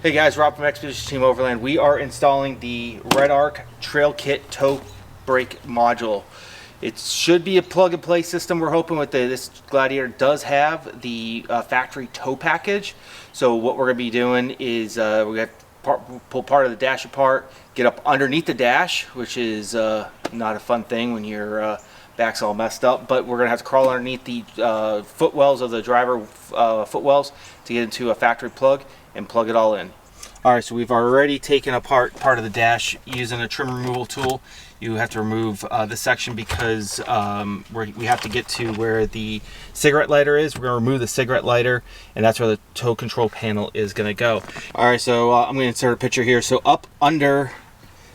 Hey guys, Rob from Expedition Team Overland. We are installing the REDARC Trail Kit Tow Brake Module. It should be a plug-and-play system. We're hoping with this Gladiator does have the factory tow package. So what we're going to be doing is we have to pull part of the dash apart, get up underneath the dash, which is not a fun thing when your back's all messed up. But we're going to have to crawl underneath the footwells of the driver footwells to get into a factory plug and plug it all in. Alright, so we've already taken apart part of the dash using a trim removal tool. You have to remove this section because we have to get to where the cigarette lighter is. We're going to remove the cigarette lighter, and that's where the tow control panel is going to go. Alright, so I'm going to insert a picture here. So up under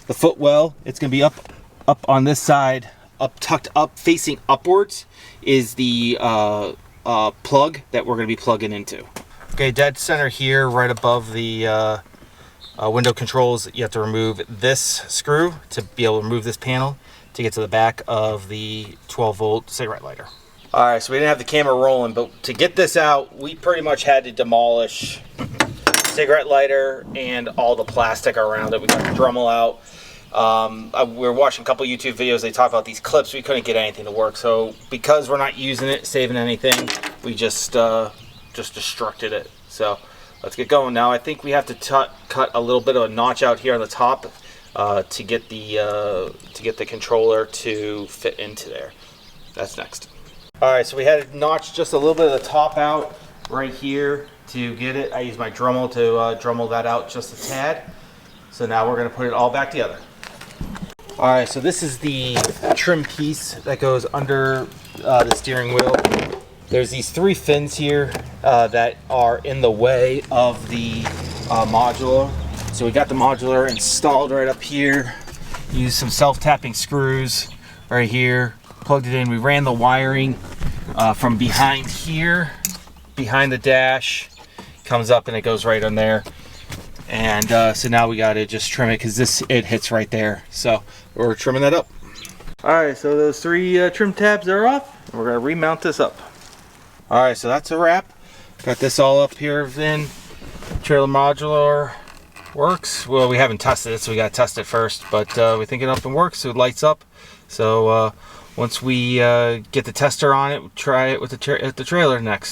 the footwell, it's going to be up on this side, tucked up, facing upwards, is the plug that we're going to be plugging into. Okay, dead center here, right above the window controls, you have to remove this screw to be able to remove this panel to get to the back of the 12-volt cigarette lighter. Alright, so we didn't have the camera rolling, but to get this out, we pretty much had to demolish cigarette lighter and all the plastic around it. We got the Dremel out. We were watching a couple YouTube videos. They talk about these clips. We couldn't get anything to work, so because we're not using it, saving anything, we just destructed it. So let's get going now. I think we have to cut a little bit of a notch out here on the top to get the controller to fit into there. That's next. All right, so we had to notch just a little bit of the top out right here to get it. I used my Dremel to Dremel that out just a tad. So now we're going to put it all back together. All right, so this is the trim piece that goes under the steering wheel. There's these 3 fins here that are in the way of the modular. So we got the modular installed right up here. Used some self-tapping screws right here. Plugged it in. We ran the wiring from behind here, behind the dash. Comes up and it goes right on there. And so now we got to just trim it because it hits right there. So we're trimming that up. All right, so those 3 trim tabs are off. We're going to remount this up. Alright, so that's a wrap. Got this all up here then. Trailer modular works. Well, we haven't tested it, so we got to test it first. But we think it up and works, so it lights up. So once we get the tester on it, we'll try it with the trailer next.